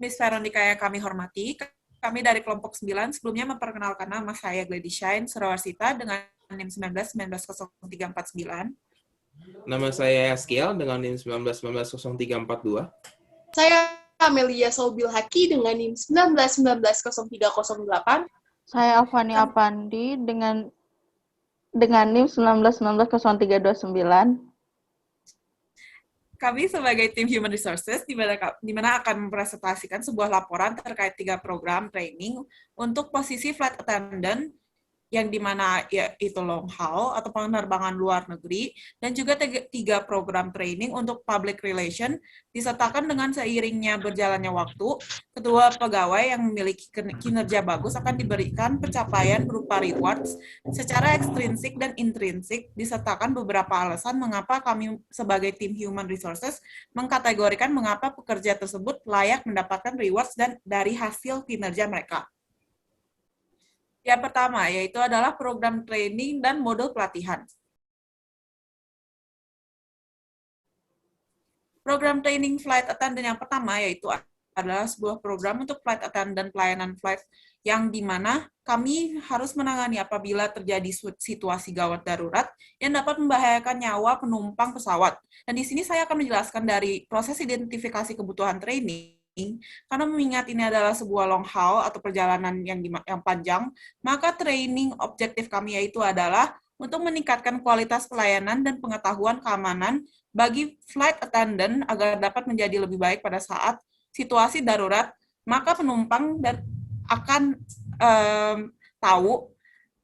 Miss Veronica yang kami hormati, kami dari kelompok 9 sebelumnya memperkenalkan nama saya Glady Shine Surawarsita dengan NIM 19-19-0349. Nama saya Yaskiel dengan NIM 19-19-0342. Saya Amelia Sobil Haki dengan NIM 19-19-0308. Saya Avani Apandi dengan NIM 19-19-0329. Kami sebagai tim Human Resources, di mana akan mempresentasikan sebuah laporan terkait 3 program training untuk posisi flight attendant, yang dimana yaitu long haul atau penerbangan luar negeri, dan juga 3 program training untuk public relation, disertakan dengan seiringnya berjalannya waktu, kedua pegawai yang memiliki kinerja bagus akan diberikan pencapaian berupa rewards secara ekstrinsik dan intrinsik, disertakan beberapa alasan mengapa kami sebagai tim Human Resources mengkategorikan mengapa pekerja tersebut layak mendapatkan rewards dan dari hasil kinerja mereka. Yang pertama, yaitu adalah program training dan modul pelatihan. Program training flight attendant yang pertama, yaitu adalah sebuah program untuk flight attendant pelayanan flight, yang dimana kami harus menangani apabila terjadi situasi gawat darurat yang dapat membahayakan nyawa penumpang pesawat. Dan di sini saya akan menjelaskan dari proses identifikasi kebutuhan training. Karena mengingat ini adalah sebuah long haul atau perjalanan yang panjang, maka training objektif kami yaitu adalah untuk meningkatkan kualitas pelayanan dan pengetahuan keamanan bagi flight attendant agar dapat menjadi lebih baik pada saat situasi darurat, maka penumpang akan tahu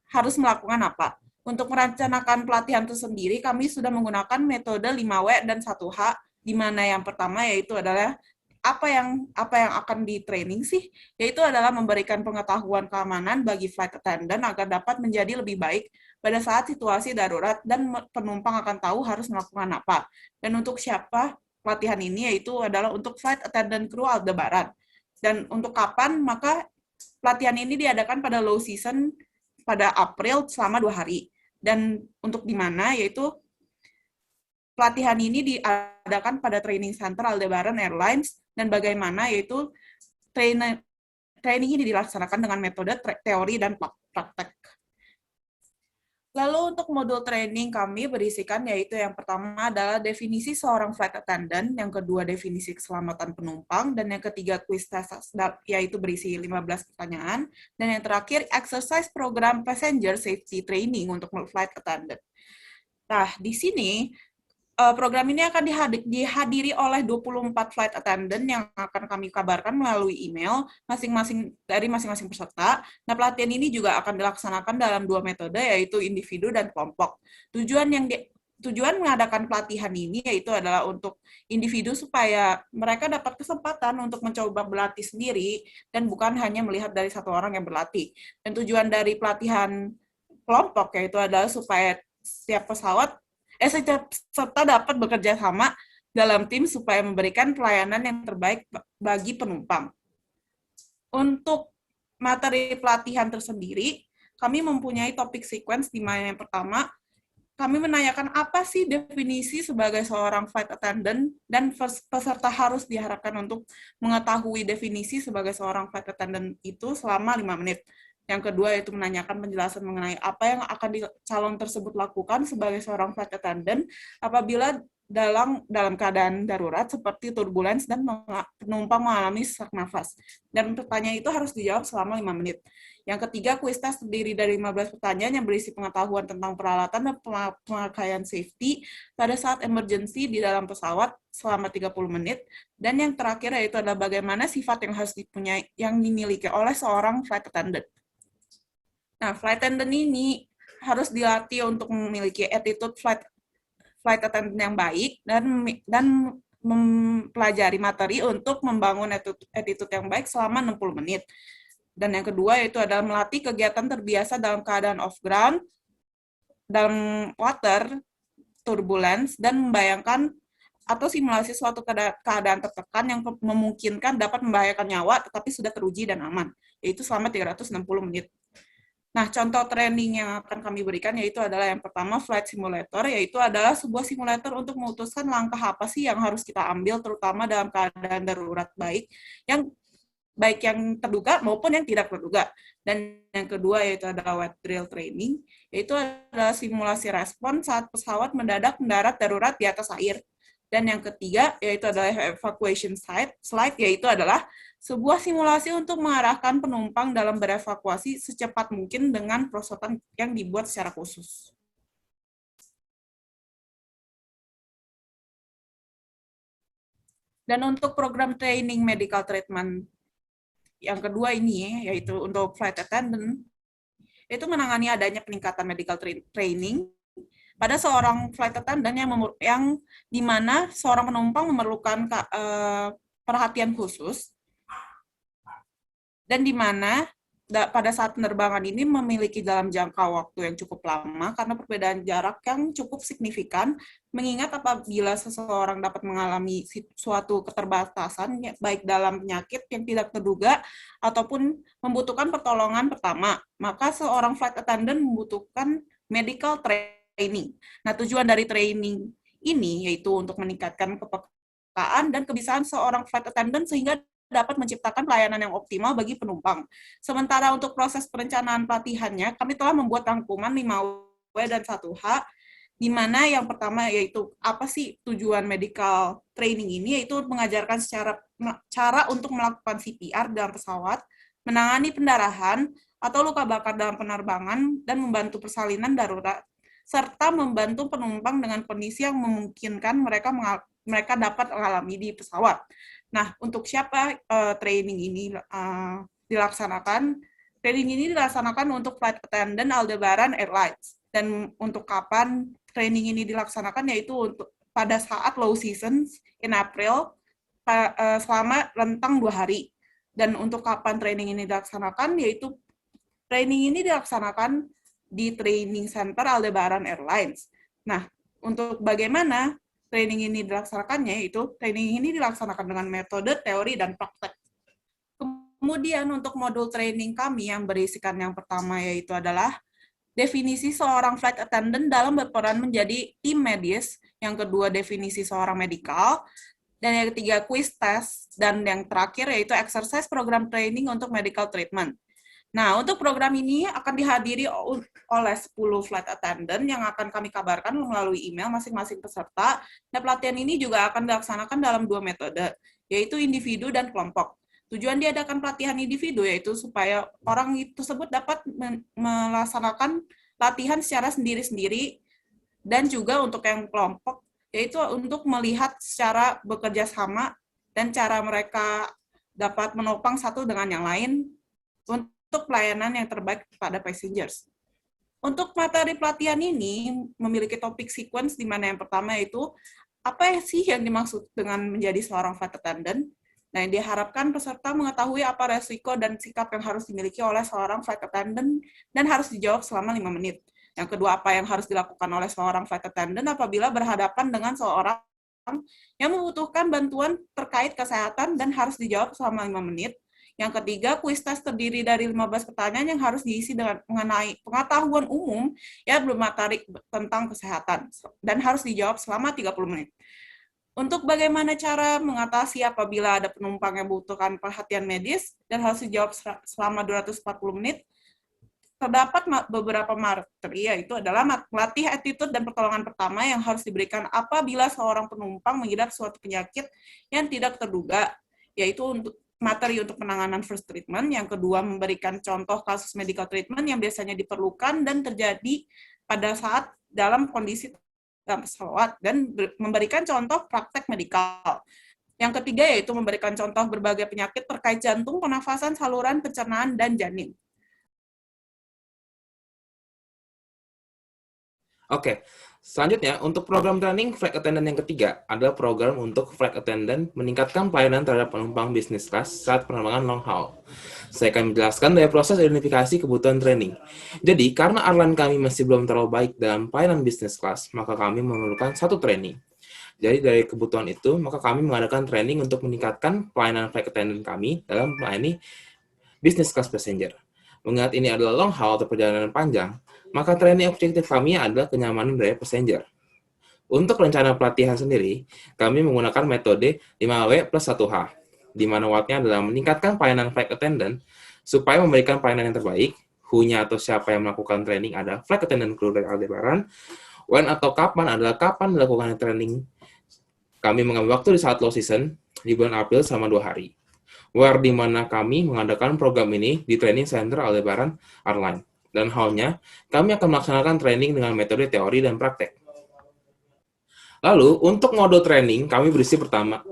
harus melakukan apa. Untuk merencanakan pelatihan tersendiri, kami sudah menggunakan metode 5W dan 1H, di mana yang pertama yaitu adalah apa yang akan di training sih, yaitu adalah memberikan pengetahuan keamanan bagi flight attendant agar dapat menjadi lebih baik pada saat situasi darurat dan penumpang akan tahu harus melakukan apa. Dan untuk siapa pelatihan ini, yaitu adalah untuk flight attendant kru Aldebaran. Dan untuk kapan, maka pelatihan ini diadakan pada low season pada April selama 2 hari. Dan untuk di mana, yaitu pelatihan ini diadakan pada training center Aldebaran Airlines, dan bagaimana yaitu training ini dilaksanakan dengan metode teori dan praktek. Lalu untuk modul training kami berisikan yaitu yang pertama adalah definisi seorang flight attendant, yang kedua definisi keselamatan penumpang, dan yang ketiga quiz test yaitu berisi 15 pertanyaan, dan yang terakhir exercise program passenger safety training untuk flight attendant. Nah, di sini program ini akan dihadiri oleh 24 flight attendant yang akan kami kabarkan melalui email dari masing-masing peserta. Nah, pelatihan ini juga akan dilaksanakan dalam 2 metode, yaitu individu dan kelompok. Tujuan mengadakan pelatihan ini yaitu adalah untuk individu supaya mereka dapat kesempatan untuk mencoba berlatih sendiri dan bukan hanya melihat dari satu orang yang berlatih. Dan tujuan dari pelatihan kelompok yaitu adalah supaya setiap serta dapat bekerja sama dalam tim supaya memberikan pelayanan yang terbaik bagi penumpang. Untuk materi pelatihan tersendiri, kami mempunyai topik sequence di mana yang pertama, kami menanyakan apa sih definisi sebagai seorang flight attendant, dan peserta harus diharapkan untuk mengetahui definisi sebagai seorang flight attendant itu selama 5 menit. Yang kedua yaitu menanyakan penjelasan mengenai apa yang akan calon tersebut lakukan sebagai seorang flight attendant apabila dalam keadaan darurat seperti turbulence dan penumpang mengalami sesak nafas. Dan pertanyaan itu harus dijawab selama 5 menit. Yang ketiga, quiz test terdiri dari 15 pertanyaan yang berisi pengetahuan tentang peralatan dan pemakaian safety pada saat emergency di dalam pesawat selama 30 menit. Dan yang terakhir yaitu adalah bagaimana sifat yang harus dimiliki oleh seorang flight attendant. Nah, flight attendant ini harus dilatih untuk memiliki attitude flight attendant yang baik dan mempelajari materi untuk membangun attitude yang baik selama 60 menit. Dan yang kedua yaitu adalah melatih kegiatan terbiasa dalam keadaan off ground, dalam water, turbulence, dan membayangkan atau simulasi suatu keadaan tertekan yang memungkinkan dapat membahayakan nyawa tetapi sudah teruji dan aman, yaitu selama 360 menit. Nah, contoh training yang akan kami berikan yaitu adalah yang pertama flight simulator, yaitu adalah sebuah simulator untuk memutuskan langkah apa sih yang harus kita ambil, terutama dalam keadaan darurat baik yang terduga maupun yang tidak terduga. Dan yang kedua yaitu adalah wet drill training, yaitu adalah simulasi respon saat pesawat mendadak mendarat darurat di atas air. Dan yang ketiga yaitu adalah evacuation slide, yaitu adalah sebuah simulasi untuk mengarahkan penumpang dalam berevakuasi secepat mungkin dengan prosedur yang dibuat secara khusus. Dan untuk program training medical treatment yang kedua ini, yaitu untuk flight attendant, itu menangani adanya peningkatan medical training pada seorang flight attendant yang di mana seorang penumpang memerlukan perhatian khusus, dan di mana pada saat penerbangan ini memiliki dalam jangka waktu yang cukup lama karena perbedaan jarak yang cukup signifikan, mengingat apabila seseorang dapat mengalami suatu keterbatasan, baik dalam penyakit yang tidak terduga ataupun membutuhkan pertolongan pertama, maka seorang flight attendant membutuhkan medical training. Nah, tujuan dari training ini yaitu untuk meningkatkan kepekaan dan kebiasaan seorang flight attendant sehingga dapat menciptakan pelayanan yang optimal bagi penumpang. Sementara untuk proses perencanaan pelatihannya, kami telah membuat rangkuman 5W dan 1H, di mana yang pertama yaitu apa sih tujuan medical training ini, yaitu mengajarkan cara untuk melakukan CPR dalam pesawat, menangani pendarahan atau luka bakar dalam penerbangan, dan membantu persalinan darurat, serta membantu penumpang dengan kondisi yang memungkinkan mereka dapat mengalami di pesawat. Nah, untuk siapa training ini dilaksanakan? Training ini dilaksanakan untuk flight attendant Aldebaran Airlines. Dan untuk kapan training ini dilaksanakan, yaitu untuk pada saat low season in April selama rentang 2 hari. Dan untuk kapan training ini dilaksanakan, yaitu training ini dilaksanakan di Training Center Aldebaran Airlines. Nah, untuk bagaimana training ini dilaksanakannya, itu training ini dilaksanakan dengan metode, teori, dan praktek. Kemudian untuk modul training kami yang berisikan yang pertama yaitu adalah definisi seorang flight attendant dalam berperan menjadi tim medis, yang kedua definisi seorang medical, dan yang ketiga quiz test, dan yang terakhir yaitu exercise program training untuk medical treatment. Nah, untuk program ini akan dihadiri oleh 10 flight attendant yang akan kami kabarkan melalui email masing-masing peserta. Nah, pelatihan ini juga akan dilaksanakan dalam 2 metode, yaitu individu dan kelompok. Tujuan diadakan pelatihan individu yaitu supaya orang tersebut dapat melaksanakan latihan secara sendiri-sendiri, dan juga untuk yang kelompok, yaitu untuk melihat secara bekerja sama dan cara mereka dapat menopang satu dengan yang lain untuk pelayanan yang terbaik kepada passengers. Untuk materi pelatihan ini memiliki topik sequence, di mana yang pertama itu apa sih yang dimaksud dengan menjadi seorang flight attendant. Nah, yang diharapkan peserta mengetahui apa resiko dan sikap yang harus dimiliki oleh seorang flight attendant dan harus dijawab selama 5 menit. Yang kedua, apa yang harus dilakukan oleh seorang flight attendant apabila berhadapan dengan seorang yang membutuhkan bantuan terkait kesehatan dan harus dijawab selama 5 menit. Yang ketiga, kuis tes terdiri dari 15 pertanyaan yang harus diisi dengan mengenai pengetahuan umum ya bermateri tentang kesehatan dan harus dijawab selama 30 menit. Untuk bagaimana cara mengatasi apabila ada penumpang yang membutuhkan perhatian medis dan harus dijawab selama 240 menit, terdapat beberapa materi, yaitu adalah melatih attitude dan pertolongan pertama yang harus diberikan apabila seorang penumpang mengidap suatu penyakit yang tidak terduga, yaitu untuk materi untuk penanganan first treatment. Yang kedua, memberikan contoh kasus medical treatment yang biasanya diperlukan dan terjadi pada saat dalam kondisi dalam pesawat, dan memberikan contoh praktek medikal. Yang ketiga, yaitu memberikan contoh berbagai penyakit terkait jantung, pernafasan, saluran pencernaan, dan janin. Oke, selanjutnya untuk program training flight attendant yang ketiga adalah program untuk flight attendant meningkatkan pelayanan terhadap penumpang bisnis class saat penerbangan long haul. Saya akan menjelaskan dari proses identifikasi kebutuhan training. Jadi, karena airline kami masih belum terlalu baik dalam pelayanan bisnis class, maka kami memerlukan satu training. Jadi, dari kebutuhan itu, maka kami mengadakan training untuk meningkatkan pelayanan flight attendant kami dalam melayani business class passenger. Mengingat ini adalah long haul atau perjalanan panjang, maka training objektif kami adalah kenyamanan dari passenger. Untuk rencana pelatihan sendiri, kami menggunakan metode 5W plus 1H, di mana wattnya adalah meningkatkan pelayanan flight attendant supaya memberikan pelayanan yang terbaik. Who-nya atau siapa yang melakukan training adalah flight attendant crew dari Aldebaran. When atau kapan adalah kapan dilakukan training. Kami mengambil waktu di saat low season, di bulan April selama 2 hari. Where di mana kami mengadakan program ini di training center Aldebaran Airline. Dan hall-nya, kami akan melaksanakan training dengan metode teori dan praktek. Lalu, untuk mode training, kami berisi pertama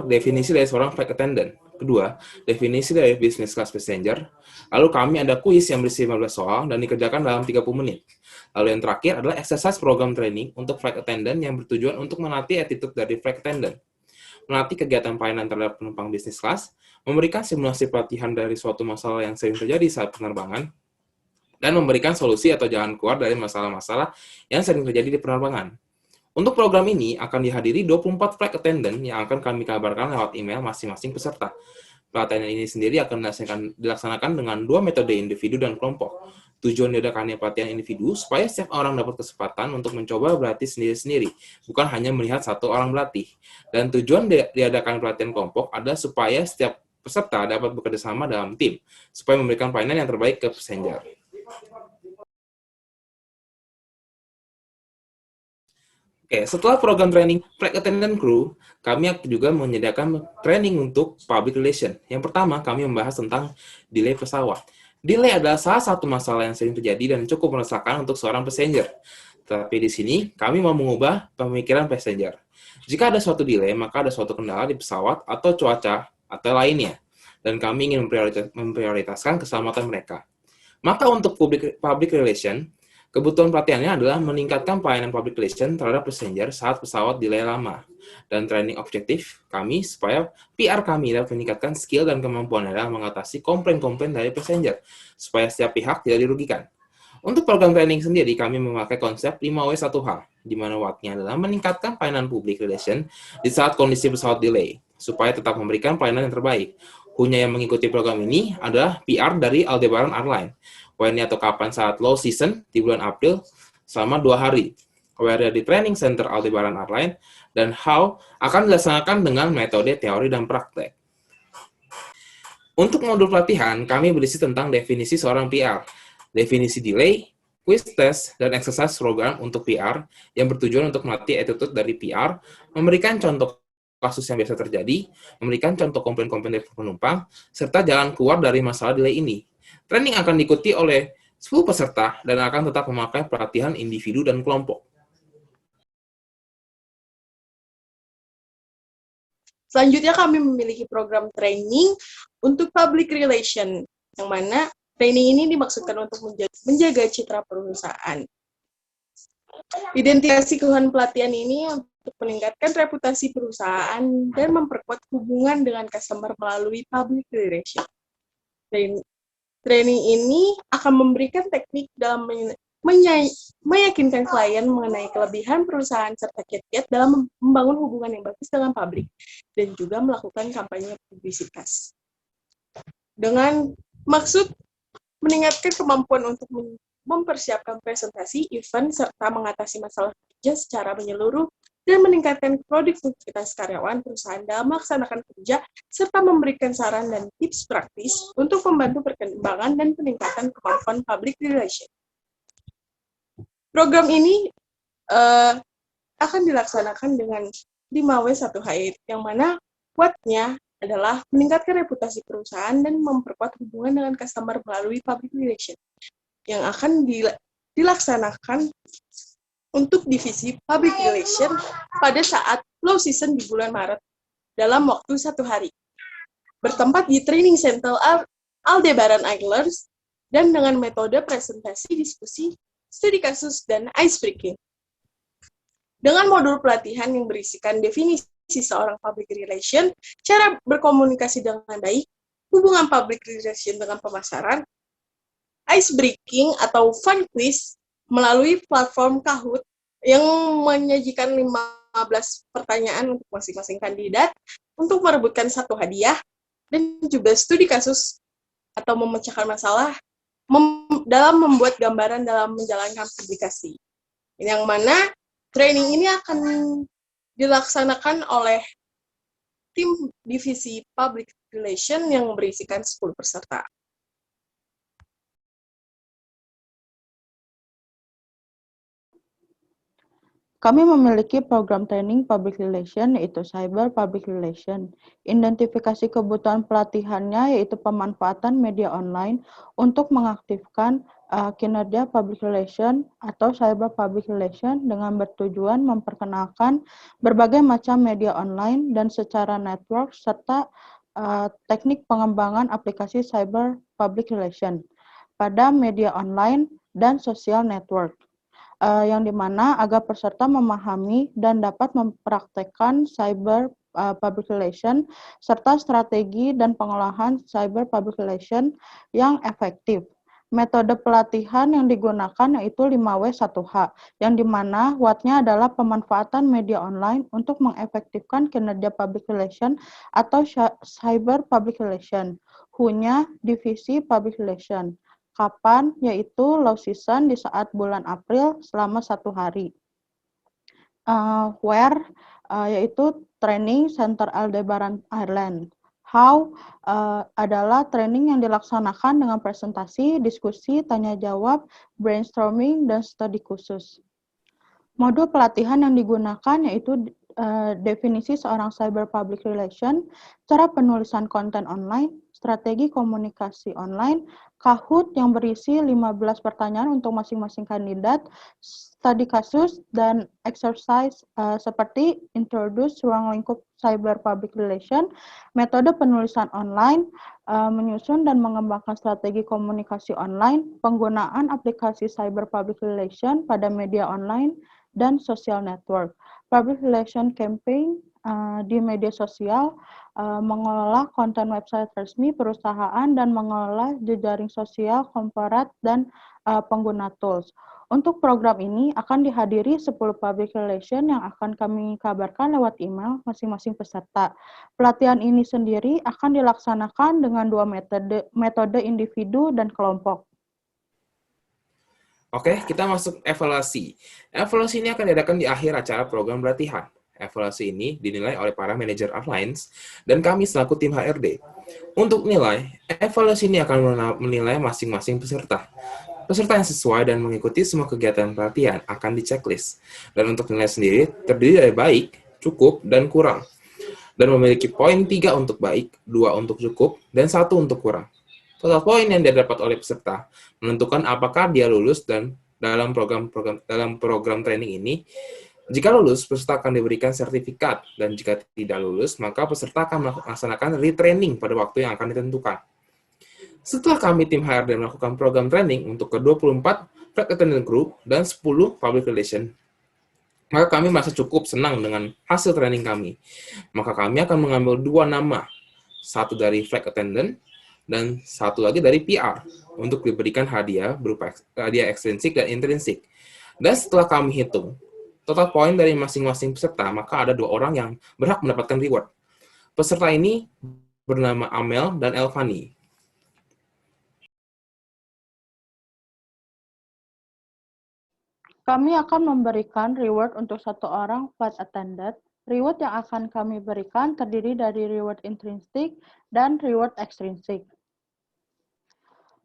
definisi dari seorang flight attendant. Kedua, definisi dari business class passenger. Lalu kami ada kuis yang berisi 15 soal dan dikerjakan dalam 30 menit. Lalu yang terakhir adalah exercise program training untuk flight attendant yang bertujuan untuk melatih attitude dari flight attendant, melatih kegiatan pelayanan terhadap penumpang business class, memberikan simulasi pelatihan dari suatu masalah yang sering terjadi saat penerbangan, dan memberikan solusi atau jalan keluar dari masalah-masalah yang sering terjadi di penerbangan. Untuk program ini akan dihadiri 24 flight attendant yang akan kami kabarkan lewat email masing-masing peserta. Pelatihan ini sendiri akan dilaksanakan dengan 2 metode individu dan kelompok. Tujuan diadakannya pelatihan individu supaya setiap orang dapat kesempatan untuk mencoba berlatih sendiri-sendiri, bukan hanya melihat satu orang berlatih. Dan tujuan diadakan pelatihan kelompok adalah supaya setiap peserta dapat bekerja sama dalam tim, supaya memberikan pelayanan yang terbaik ke passenger. Oke, setelah program training flight attendant crew, kami juga menyediakan training untuk public relation. Yang pertama, kami membahas tentang delay pesawat. Delay adalah salah satu masalah yang sering terjadi dan cukup meresahkan untuk seorang passenger. Tapi di sini, kami mau mengubah pemikiran passenger. Jika ada suatu delay, maka ada suatu kendala di pesawat atau cuaca atau lainnya. Dan kami ingin memprioritaskan keselamatan mereka. Maka untuk public relation, kebutuhan pelatihannya adalah meningkatkan pelayanan public relation terhadap passenger saat pesawat delay lama. Dan training objektif kami supaya PR kami dapat meningkatkan skill dan kemampuan dalam mengatasi komplain-komplain dari passenger, supaya setiap pihak tidak dirugikan. Untuk program training sendiri, kami memakai konsep 5W1H, di mana wattnya adalah meningkatkan pelayanan public relation di saat kondisi pesawat delay, supaya tetap memberikan pelayanan yang terbaik. Who-nya yang mengikuti program ini adalah PR dari Aldebaran Airline. When atau kapan saat low season di bulan April selama 2 hari. Where di training center Aldebaran Airline, dan how akan dilaksanakan dengan metode teori dan praktek. Untuk modul pelatihan, kami berisi tentang definisi seorang PR, definisi delay, quiz test, dan exercise program untuk PR yang bertujuan untuk melatih attitude dari PR, memberikan contoh kasus yang biasa terjadi, memberikan contoh komplain-komplain dari penumpang, serta jalan keluar dari masalah delay ini. Training akan diikuti oleh 10 peserta dan akan tetap memakai pelatihan individu dan kelompok. Selanjutnya kami memiliki program training untuk public relation, yang mana training ini dimaksudkan untuk menjaga citra perusahaan. Identifikasi kebutuhan pelatihan ini untuk meningkatkan reputasi perusahaan dan memperkuat hubungan dengan customer melalui public relation. Training ini akan memberikan teknik dalam meyakinkan klien mengenai kelebihan perusahaan serta kiat-kiat dalam membangun hubungan yang bagus dengan publik dan juga melakukan kampanye publisitas. Dengan maksud meningkatkan kemampuan untuk mempersiapkan presentasi, event, serta mengatasi masalah kerja secara menyeluruh dan meningkatkan produktivitas karyawan perusahaan dalam melaksanakan kerja, serta memberikan saran dan tips praktis untuk membantu perkembangan dan peningkatan kemampuan public relation. Program ini akan dilaksanakan dengan 5W1H, yang mana wattnya adalah meningkatkan reputasi perusahaan dan memperkuat hubungan dengan customer melalui public relation, yang akan dilaksanakan untuk divisi public relation pada saat low season di bulan Maret dalam waktu 1 hari. Bertempat di training center Aldebaran Airlines dan dengan metode presentasi, diskusi, studi kasus, dan ice breaking. Dengan modul pelatihan yang berisikan definisi seorang public relation, cara berkomunikasi dengan baik, hubungan public relation dengan pemasaran, ice breaking atau fun quiz melalui platform Kahoot yang menyajikan 15 pertanyaan untuk masing-masing kandidat untuk merebutkan 1 hadiah, dan juga studi kasus atau memecahkan masalah dalam membuat gambaran dalam menjalankan publikasi. Yang mana training ini akan dilaksanakan oleh tim divisi Public Relation yang berisikan 10 peserta. Kami memiliki program training public relation yaitu Cyber Public Relation. Identifikasi kebutuhan pelatihannya yaitu pemanfaatan media online untuk mengaktifkan kinerja public relation atau cyber public relation dengan bertujuan memperkenalkan berbagai macam media online dan secara network serta teknik pengembangan aplikasi cyber public relation pada media online dan social network. Yang dimana agar peserta memahami dan dapat mempraktekkan cyber public relation serta strategi dan pengolahan cyber public relation yang efektif. Metode pelatihan yang digunakan yaitu 5W1H, yang dimana WAT-nya adalah pemanfaatan media online untuk mengefektifkan kinerja public relation atau cyber public relation. Hu-nya divisi public relation. Kapan? Yaitu low season di saat bulan April selama 1 hari. Where? Yaitu training Center Aldebaran Ireland. How? Adalah training yang dilaksanakan dengan presentasi, diskusi, tanya jawab, brainstorming, dan studi khusus. Modul pelatihan yang digunakan yaitu definisi seorang cyber public relation, cara penulisan konten online, strategi komunikasi online, Kahoot yang berisi 15 pertanyaan untuk masing-masing kandidat, studi kasus, dan exercise seperti introduce ruang lingkup cyber public relation, metode penulisan online, menyusun dan mengembangkan strategi komunikasi online, penggunaan aplikasi cyber public relation pada media online, dan social network. Public relation campaign di media sosial, mengelola konten website resmi perusahaan, dan mengelola jejaring sosial, korporat, dan pengguna tools. Untuk program ini akan dihadiri 10 public relation yang akan kami kabarkan lewat email masing-masing peserta. Pelatihan ini sendiri akan dilaksanakan dengan 2 metode individu dan kelompok. Oke, kita masuk evaluasi. Evaluasi ini akan diadakan di akhir acara program pelatihan. Evaluasi ini dinilai oleh para manajer Uplines dan kami selaku tim HRD. Untuk nilai, evaluasi ini akan menilai masing-masing peserta. Peserta yang sesuai dan mengikuti semua kegiatan pelatihan akan di-checklist. Dan untuk nilai sendiri terdiri dari baik, cukup, dan kurang. Dan memiliki poin 3 untuk baik, 2 untuk cukup, dan 1 untuk kurang. Total poin yang didapat oleh peserta menentukan apakah dia lulus dan dalam program training ini. Jika lulus, peserta akan diberikan sertifikat, dan jika tidak lulus, maka peserta akan melaksanakan retraining pada waktu yang akan ditentukan. Setelah kami tim HRD melakukan program training untuk ke-24 flight attendant group dan 10 public relation, maka kami merasa cukup senang dengan hasil training kami. Maka kami akan mengambil 2 nama, satu dari flight attendant dan satu lagi dari PR, untuk diberikan hadiah berupa hadiah ekstrinsik dan intrinsik. Dan setelah kami hitung total poin dari masing-masing peserta, maka ada 2 orang yang berhak mendapatkan reward. Peserta ini bernama Amel dan Elvani. Kami akan memberikan reward untuk 1 orang flight attendant. Reward yang akan kami berikan terdiri dari reward intrinsik dan reward ekstrinsik.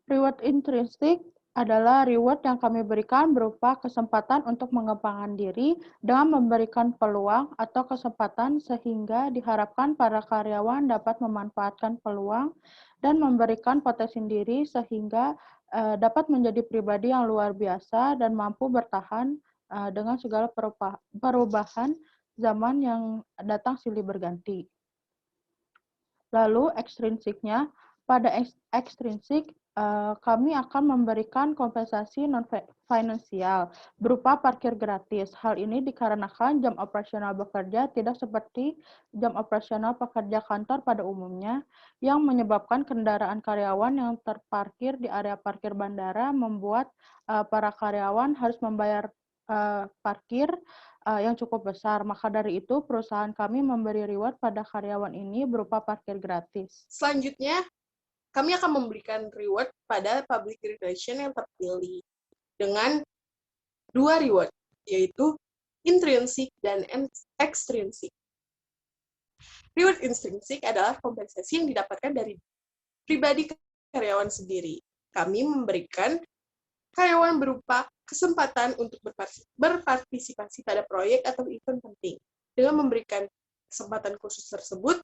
Reward intrinsik adalah reward yang kami berikan berupa kesempatan untuk mengembangkan diri dengan memberikan peluang atau kesempatan sehingga diharapkan para karyawan dapat memanfaatkan peluang dan memberikan potensi diri sehingga dapat menjadi pribadi yang luar biasa dan mampu bertahan dengan segala perubahan zaman yang datang silih berganti. Lalu ekstrinsiknya, pada ekstrinsik kami akan memberikan kompensasi non-finansial berupa parkir gratis. Hal ini dikarenakan jam operasional bekerja tidak seperti jam operasional pekerja kantor pada umumnya, yang menyebabkan kendaraan karyawan yang terparkir di area parkir bandara membuat para karyawan harus membayar parkir yang cukup besar. Maka dari itu, perusahaan kami memberi reward pada karyawan ini berupa parkir gratis. Selanjutnya, kami akan memberikan reward pada public relation yang terpilih dengan 2 reward, yaitu intrinsic dan extrinsic. Reward intrinsic adalah kompensasi yang didapatkan dari pribadi karyawan sendiri. Kami memberikan karyawan berupa kesempatan untuk berpartisipasi pada proyek atau event penting. Dengan memberikan kesempatan khusus tersebut,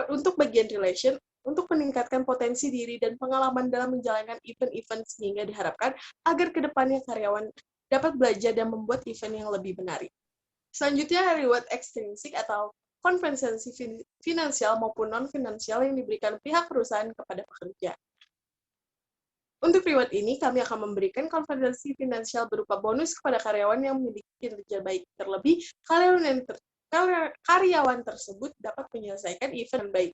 untuk bagian relation, untuk meningkatkan potensi diri dan pengalaman dalam menjalankan event-event sehingga diharapkan agar kedepannya karyawan dapat belajar dan membuat event yang lebih menarik. Selanjutnya, reward extrinsic atau kompensasi finansial maupun non-finansial yang diberikan pihak perusahaan kepada pekerja. Untuk reward ini, kami akan memberikan kompensasi finansial berupa bonus kepada karyawan yang memiliki kinerja baik. Terlebih, karyawan tersebut dapat menyelesaikan event dengan baik.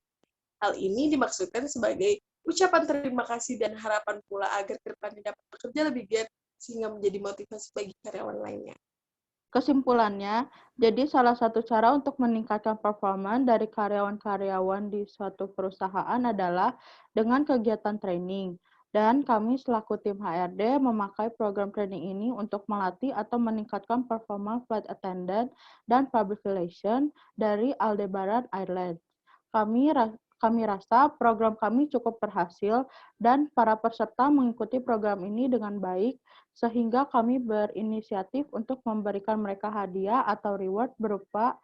Hal ini dimaksudkan sebagai ucapan terima kasih dan harapan pula agar ke depannya dapat bekerja lebih giat sehingga menjadi motivasi bagi karyawan lainnya. Kesimpulannya, jadi salah satu cara untuk meningkatkan performa dari karyawan-karyawan di suatu perusahaan adalah dengan kegiatan training. Dan kami selaku tim HRD memakai program training ini untuk melatih atau meningkatkan performa flight attendant dan public relation dari Aldebaran Airlines. Kami rasa program kami cukup berhasil dan para peserta mengikuti program ini dengan baik, sehingga kami berinisiatif untuk memberikan mereka hadiah atau reward berupa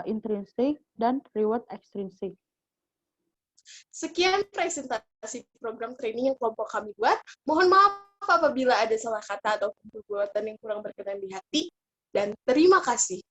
intrinsic dan reward extrinsic. Sekian presentasi program training yang kelompok kami buat. Mohon maaf apabila ada salah kata atau perbuatan yang kurang berkenan di hati. Dan terima kasih.